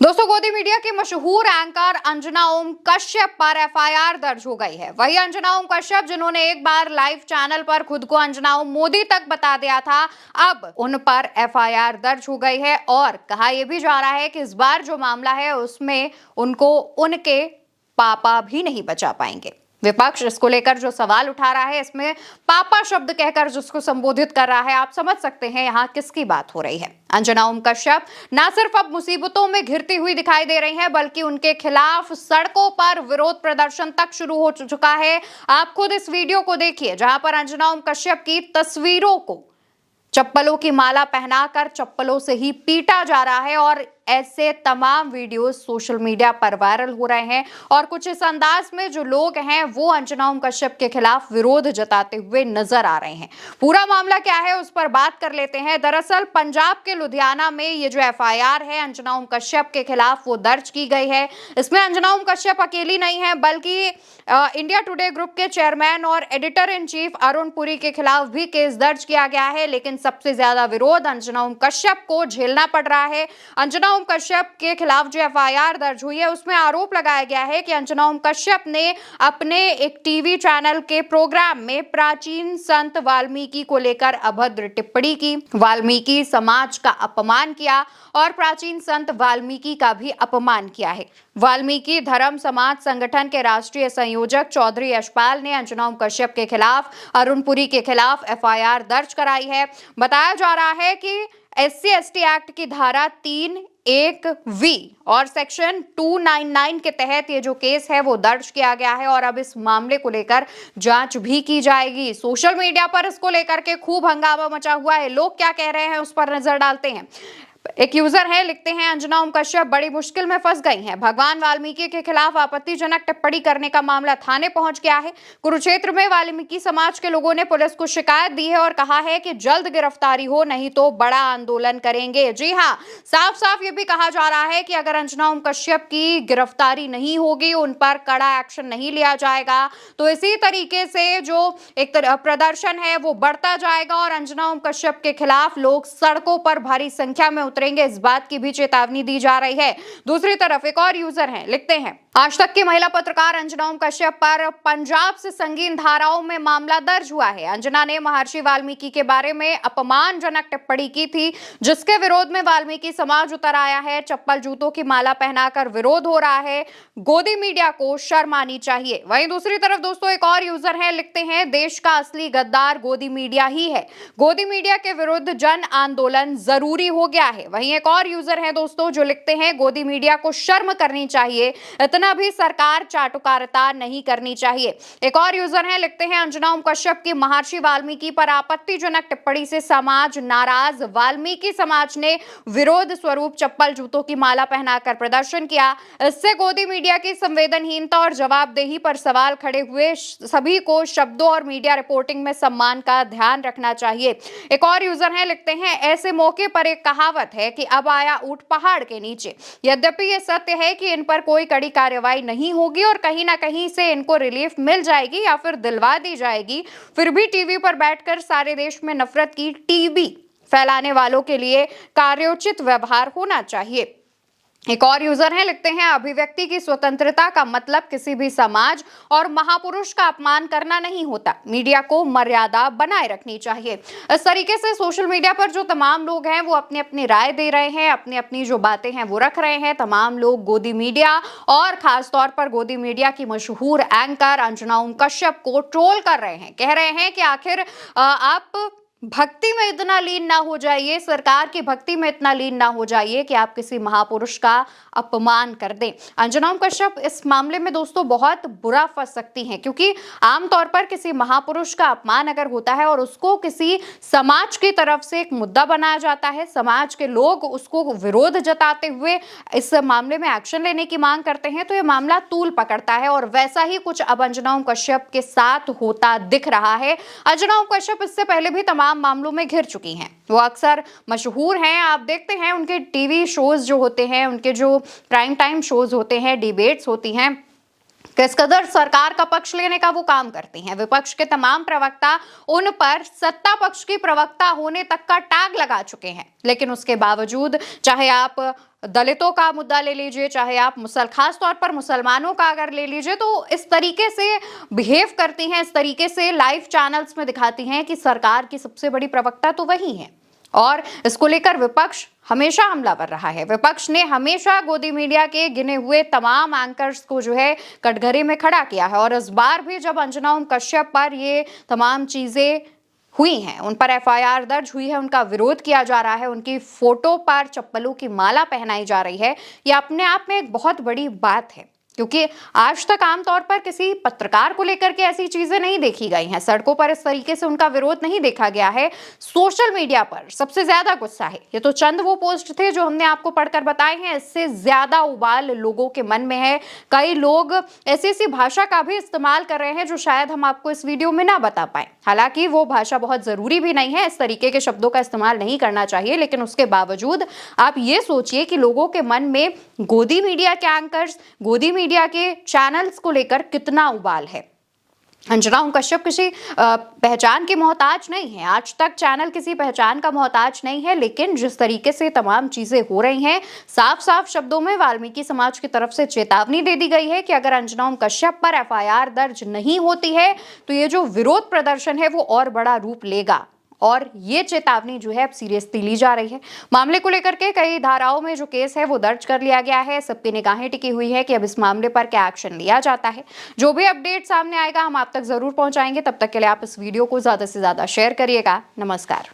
दोस्तों, गोदी मीडिया की मशहूर एंकर अंजना ओम कश्यप पर एफआईआर दर्ज हो गई है। वही अंजना ओम कश्यप, जिन्होंने एक बार लाइव चैनल पर खुद को अंजना ओम मोदी तक बता दिया था, अब उन पर एफआईआर दर्ज हो गई है और कहा यह भी जा रहा है कि इस बार जो मामला है उसमें उनको उनके पापा भी नहीं बचा पाएंगे। विपक्ष इसको लेकर जो सवाल उठा रहा है, इसमें पापा शब्द कहकर जिसको संबोधित कर रहा है, आप समझ सकते हैं यहां किसकी बात हो रही है। अंजना ओम कश्यप न सिर्फ अब मुसीबतों में घिरती हुई दिखाई दे रही हैं, बल्कि उनके खिलाफ सड़कों पर विरोध प्रदर्शन तक शुरू हो चुका है। आप खुद इस वीडियो को देखिए, जहां पर अंजना ओम कश्यप की तस्वीरों को चप्पलों की माला पहनाकर चप्पलों से ही पीटा जा रहा है और ऐसे तमाम वीडियोस सोशल मीडिया पर वायरल हो रहे हैं और कुछ इस अंदाज में जो लोग हैं वो अंजना ओम कश्यप के खिलाफ विरोध जताते हुए नजर आ रहे हैं। पूरा मामला क्या है उस पर बात कर लेते हैं। दरअसल पंजाब के लुधियाना में ये जो एफआईआर है अंजना ओम कश्यप के खिलाफ वो दर्ज की गई है। इसमें अंजना ओम कश्यप अकेली नहीं है, बल्कि इंडिया टुडे ग्रुप के चेयरमैन और editor in chief Arun Puri के खिलाफ भी केस दर्ज किया गया है। लेकिन सबसे ज्यादा विरोध अंजना ओम कश्यप को झेलना पड़ रहा है। अंजना ओम कश्यप के खिलाफ जो एफआईआर दर्ज हुई है उसमें आरोप लगाया गया है कि अंजना ओम कश्यप ने अपने एक टीवी चैनल के प्रोग्राम में प्राचीन संत वाल्मीकि को लेकर अभद्र टिप्पणी की, वाल्मीकि समाज का अपमान किया और प्राचीन संत वाल्मीकि का भी अपमान किया है। वाल्मीकि धर्म समाज संगठन के राष्ट्रीय संयोजक चौधरी यशपाल ने अंजना ओम कश्यप के खिलाफ अरुण पुरी के खिलाफ एफआईआर दर्ज कराई है। बताया जा रहा है कि SC/ST एक्ट की धारा 3(1)(v) और सेक्शन 299 के तहत ये जो केस है वो दर्ज किया गया है और अब इस मामले को लेकर जांच भी की जाएगी। सोशल मीडिया पर इसको लेकर के खूब हंगामा मचा हुआ है। लोग क्या कह रहे हैं उस पर नजर डालते हैं। एक यूजर है, लिखते हैं अंजना ओम कश्यप बड़ी मुश्किल में फंस गई हैं। भगवान वाल्मीकि के खिलाफ आपत्तिजनक टिप्पणी करने का मामला थाने पहुंच गया है। कुरुक्षेत्र में वाल्मीकि समाज के लोगों ने पुलिस को शिकायत दी है और कहा है कि जल्द गिरफ्तारी हो, नहीं तो बड़ा आंदोलन करेंगे। जी हां, साफ साफ ये भी कहा जा रहा है कि अगर अंजना ओम कश्यप की गिरफ्तारी नहीं होगी, उन पर कड़ा एक्शन नहीं लिया जाएगा, तो इसी तरीके से जो एक प्रदर्शन है वो बढ़ता जाएगा और अंजना ओम कश्यप के खिलाफ लोग सड़कों पर भारी संख्या में उतरेंगे। इस बात की भी चेतावनी दी जा रही है। दूसरी तरफ एक और यूजर हैं, लिखते हैं आज तक की महिला पत्रकार अंजना ओम कश्यप पर पंजाब से संगीन धाराओं में मामला दर्ज हुआ है। अंजना ने महर्षि वाल्मीकि के बारे में अपमानजनक टिप्पणी की थी, जिसके विरोध में वाल्मीकि समाज उतर आया है। चप्पल जूतों की माला पहनाकर विरोध हो रहा है। गोदी मीडिया को शर्म आनी चाहिए। वहीं दूसरी तरफ दोस्तों एक और यूजर है, लिखते हैं देश का असली गद्दार गोदी मीडिया ही है। गोदी मीडिया के विरुद्ध जन आंदोलन जरूरी हो गया है। वहीं एक और यूजर है दोस्तों जो लिखते हैं गोदी मीडिया को शर्म करनी चाहिए, इतना भी सरकार चाटुकारिता नहीं करनी चाहिए। एक और यूजर है, लिखते हैं अंजना ओम कश्यप की महर्षि वाल्मीकि पर आपत्तिजनक टिप्पणी से समाज नाराज। वाल्मीकि समाज ने विरोध स्वरूप चप्पल जूतों की माला पहनाकर प्रदर्शन किया। इससे गोदी मीडिया की संवेदनहीनता और जवाबदेही पर सवाल खड़े हुए। सभी को शब्दों और मीडिया रिपोर्टिंग में सम्मान का ध्यान रखना चाहिए। एक और यूजर है, लिखते हैं ऐसे मौके पर एक कहावत है कि अब आया ऊंट पहाड़ के नीचे। यद्यपि यह सत्य है कि इन पर कोई कड़ी कार्रवाई नहीं होगी और कहीं ना कहीं से इनको रिलीफ मिल जाएगी या फिर दिलवा दी जाएगी, फिर भी टीवी पर बैठकर सारे देश में नफरत की टीबी फैलाने वालों के लिए कार्योचित व्यवहार होना चाहिए। एक और यूजर है, लिखते हैं अभिव्यक्ति की स्वतंत्रता का मतलब किसी भी समाज और महापुरुष का अपमान करना नहीं होता। मीडिया को मर्यादा बनाए रखनी चाहिए। इस तरीके से सोशल मीडिया पर जो तमाम लोग हैं वो अपनी अपनी राय दे रहे हैं, अपनी अपनी जो बातें हैं वो रख रहे हैं। तमाम लोग गोदी मीडिया और खास तौर पर गोदी मीडिया की मशहूर एंकर अंजना ओम कश्यप को ट्रोल कर रहे हैं। कह रहे हैं कि आखिर आप भक्ति में इतना लीन ना हो जाइए, सरकार की भक्ति में इतना लीन ना हो जाइए कि आप किसी महापुरुष का अपमान कर दें। अंजना ओम कश्यप इस मामले में दोस्तों बहुत बुरा फंस सकती हैं, क्योंकि आमतौर पर किसी महापुरुष का अपमान अगर होता है और उसको किसी समाज की तरफ से एक मुद्दा बनाया जाता है, समाज के लोग उसको विरोध जताते हुए इस मामले में एक्शन लेने की मांग करते हैं, तो ये मामला तूल पकड़ता है और वैसा ही कुछ अब अंजना ओम कश्यप के साथ होता दिख रहा है। अंजना ओम कश्यप इससे पहले भी तमाम मामलों में घिर चुकी हैं। वो अक्सर मशहूर हैं, आप देखते हैं उनके टीवी शोज जो होते हैं, उनके जो प्राइम टाइम शोज होते हैं, डिबेट्स होती हैं, किस कदर सरकार का पक्ष लेने का वो काम करती हैं। विपक्ष के तमाम प्रवक्ता उन पर सत्ता पक्ष की प्रवक्ता होने तक का टैग लगा चुके हैं, लेकिन उसके बावजूद चाहे आप दलितों का मुद्दा ले लीजिए, चाहे आप खास तौर पर मुसलमानों का अगर ले लीजिए, तो इस तरीके से बिहेव करती हैं, इस तरीके से लाइव चैनल्स में दिखाती हैं कि सरकार की सबसे बड़ी प्रवक्ता तो वही है। और इसको लेकर विपक्ष हमेशा हमलावर रहा है। विपक्ष ने हमेशा गोदी मीडिया के गिने हुए तमाम एंकर्स को जो है कटघरे में खड़ा किया है, और इस बार भी जब अंजना ओम कश्यप पर ये तमाम चीजें हुई हैं, उन पर एफआईआर दर्ज हुई है, उनका विरोध किया जा रहा है, उनकी फोटो पर चप्पलों की माला पहनाई जा रही है, ये अपने आप में एक बहुत बड़ी बात है। क्योंकि आज तक आमतौर पर किसी पत्रकार को लेकर के ऐसी चीजें नहीं देखी गई हैं, सड़कों पर इस तरीके से उनका विरोध नहीं देखा गया है। सोशल मीडिया पर सबसे ज्यादा गुस्सा है, ये तो चंद वो पोस्ट थे जो हमने आपको पढ़कर बताए हैं, इससे ज्यादा उबाल लोगों के मन में है। कई लोग ऐसी भाषा का भी इस्तेमाल कर रहे हैं जो शायद हम आपको इस वीडियो में ना बता पाए। हालांकि वो भाषा बहुत जरूरी भी नहीं है, इस तरीके के शब्दों का इस्तेमाल नहीं करना चाहिए, लेकिन उसके बावजूद आप ये सोचिए कि लोगों के मन में गोदी मीडिया के एंकर्स, गोदी मीडिया के चैनल्स को लेकर कितना उबाल है। अंजना ओम कश्यप किसी पहचान की मोहताज नहीं है, आज तक चैनल किसी पहचान का मोहताज नहीं है, लेकिन जिस तरीके से तमाम चीजें हो रही हैं, साफ साफ शब्दों में वाल्मीकि समाज की तरफ से चेतावनी दे दी गई है कि अगर अंजना ओम कश्यप पर एफआईआर दर्ज नहीं होती है तो ये जो विरोध प्रदर्शन है वो और बड़ा रूप लेगा, और ये चेतावनी जो है अब सीरियसली ली जा रही है। मामले को लेकर के कई धाराओं में जो केस है वो दर्ज कर लिया गया है। सबकी निगाहें टिकी हुई है कि अब इस मामले पर क्या एक्शन लिया जाता है। जो भी अपडेट सामने आएगा हम आप तक जरूर पहुंचाएंगे। तब तक के लिए आप इस वीडियो को ज्यादा से ज्यादा शेयर करिएगा। नमस्कार।